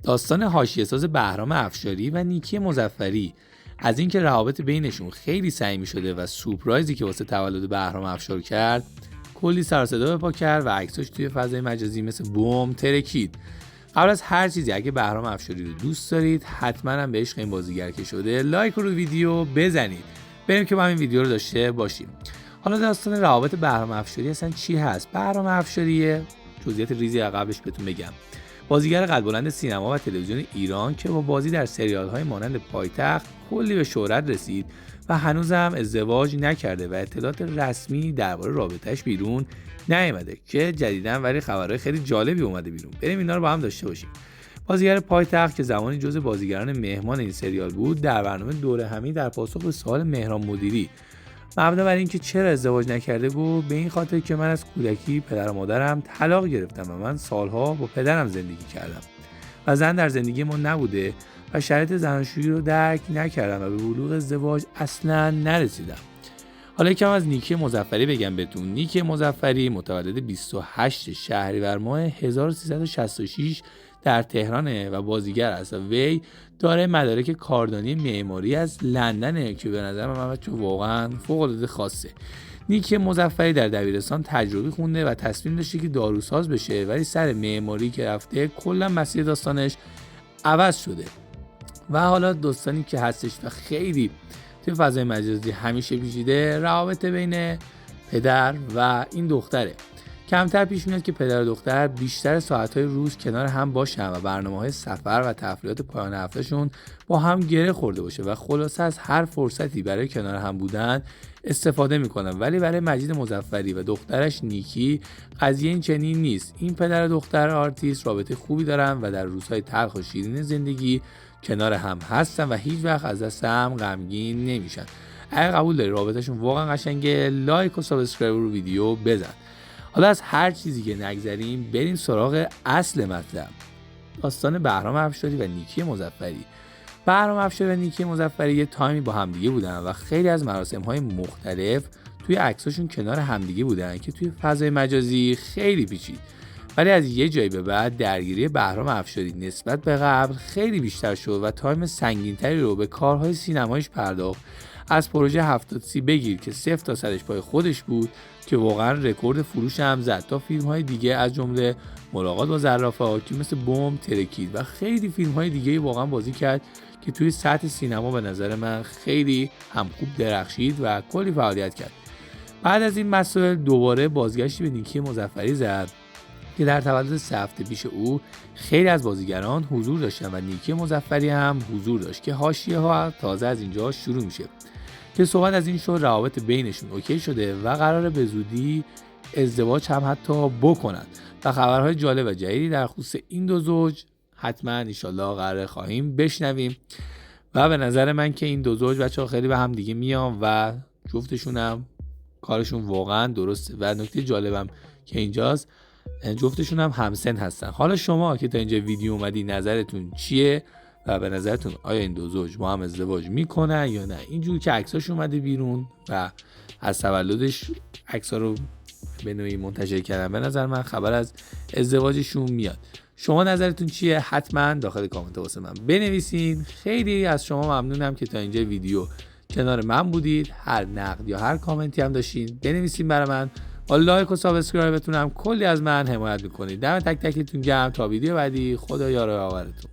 داستان حاشیه‌ساز بهرام افشاری و نیکی مظفری از اینکه روابط بینشون خیلی صمیمی شده و سورپرایزی که واسه تولد بهرام افشار کرد کلی سر و صدا به پا کرد و عکساش توی فضای مجازی مثل بوم ترکید. قبل از هر چیزی اگه بهرام افشاری رو دوست دارید حتما هم به عشق این بازیگر که شده لایک رو ویدیو بزنید. بریم که با این ویدیو رو داشته باشیم. حالا داستان روابط بهرام افشاری اصلا چی هست؟ بهرام افشاری جزئیات ریزی قبلش بهتون بگم. بازیگر قدبلند سینما و تلویزیون ایران که با بازی در سریال‌های مانند پایتخت کلی به شهرت رسید و هنوزم ازدواج نکرده و اطلاعات رسمی درباره رابطه‌اش بیرون نیامده که جدیداً ولی خبرهای خیلی جالبی اومده بیرون. بریم اینا رو با هم داشته باشیم. بازیگر پایتخت که زمانی جزو بازیگران مهمان این سریال بود در برنامه دوره همی در پاسخ به سوال مهران مدیری مبنا بر اینکه چرا ازدواج نکرده گفت به این خاطر که من از کودکی پدر و مادرم طلاق گرفتم و من سالها با پدرم زندگی کردم و زن در زندگی ما نبوده و شرایط زناشویی رو درک نکردم و به بلوغ ازدواج اصلا نرسیدم. حالا یکم از نیکی مظفری بگم بهتون. نیکی مظفری متولد 28 شهریور ماه 1366 در تهرانه و بازیگر است و وی داره مدارک کاردانی معماری از لندنه که به نظر من واقعا فوق العاده خاصه. نیکی مظفری در دبیرستان تجربی خونده و تصمیم داشته که داروساز بشه ولی سر معماری که رفته کلا مسیر داستانش عوض شده و حالا داستانی که هستش و خیلی توی فضای مجازی همیشه پیچیده روابط بین پدر و این دختره. کمتر پیش میاد که پدر و دختر بیشتر ساعت‌های روز کنار هم باشن و برنامه‌های سفر و تفریحات پایان هفتهشون با هم گره خورده باشه و خلاصه از هر فرصتی برای کنار هم بودن استفاده میکنن. ولی برای مجید مظفری و دخترش نیکی قضیه این چنین نیست. این پدر و دختر آرتیست رابطه خوبی دارن و در روزهای تلخ و شیرین زندگی کنار هم هستن و هیچ وقت از دست هم غمگین نمیشن. اگه قبول داری رابطهشون واقعا قشنگه لایک و سابسکرایب رو ویدیو بزن. حالا از هر چیزی که نگذریم بریم سراغ اصل مطلب. داستان بهرام افشاری و نیکی مظفری. بهرام افشاری و نیکی مظفری یه تایمی با همدیگه بودن و خیلی از مراسم‌های مختلف توی عکساشون کنار همدیگه بودن که توی فضای مجازی خیلی پیچید. ولی از یه جایی به بعد درگیری بهرام افشاری نسبت به قبل خیلی بیشتر شد و تایم سنگین‌تری رو به کارهای سینماییش پرداخت. از پروژه 70 بگیر که 0 تا 100 پای خودش بود که واقعا رکورد فروش هم زد تا فیلم‌های دیگه از جمله ملاقات با زرافه‌ها که مثل بوم ترکید و خیلی فیلم‌های دیگه واقعا بازی کرد که توی سطح سینما به نظر من خیلی هم خوب درخشید و کلی فعالیت کرد. بعد از این مسائل دوباره بازگشتی به نیکی مظفری زد که در تولد 3 هفته پیش او خیلی از بازیگران حضور داشتن و نیکی مظفری هم حضور داشت که حاشیه‌ها تازه از اینجا شروع میشه که صحبت از این شد روابط بینشون اوکی شده و قراره به زودی ازدواج هم حتی بکنن و خبرهای جالب و جدیدی در خصوص این دو زوج حتما انشالله قراره خواهیم بشنویم و به نظر من که این دو زوج بچه‌ها خیلی به هم دیگه میان و جفتشون هم کارشون واقعا درسته و نکته جالبم که اینجاست جفتشون هم همسن هستن. حالا شما که تا اینجا ویدیو اومدی نظرتون چیه و به نظرتون آیا این دو زوج با هم ازدواج میکنن یا نه؟ اینجور که عکساش اومده بیرون و از تولدش عکسا رو به نوعی منتشر کردن به نظر من خبر از ازدواجشون میاد. شما نظرتون چیه؟ حتما داخل کامنت واسه من بنویسین. خیلی از شما ممنونم که تا اینجا ویدیو کنار من بودید. هر نقد یا هر کامنتی هم داشتین بنویسین برای من. با لایک و سابسکرایبتون هم کلی از من حمایت میکنید. دم تک تکتون گرم تا ویدیو بعدی. خدا یار و یاورتون.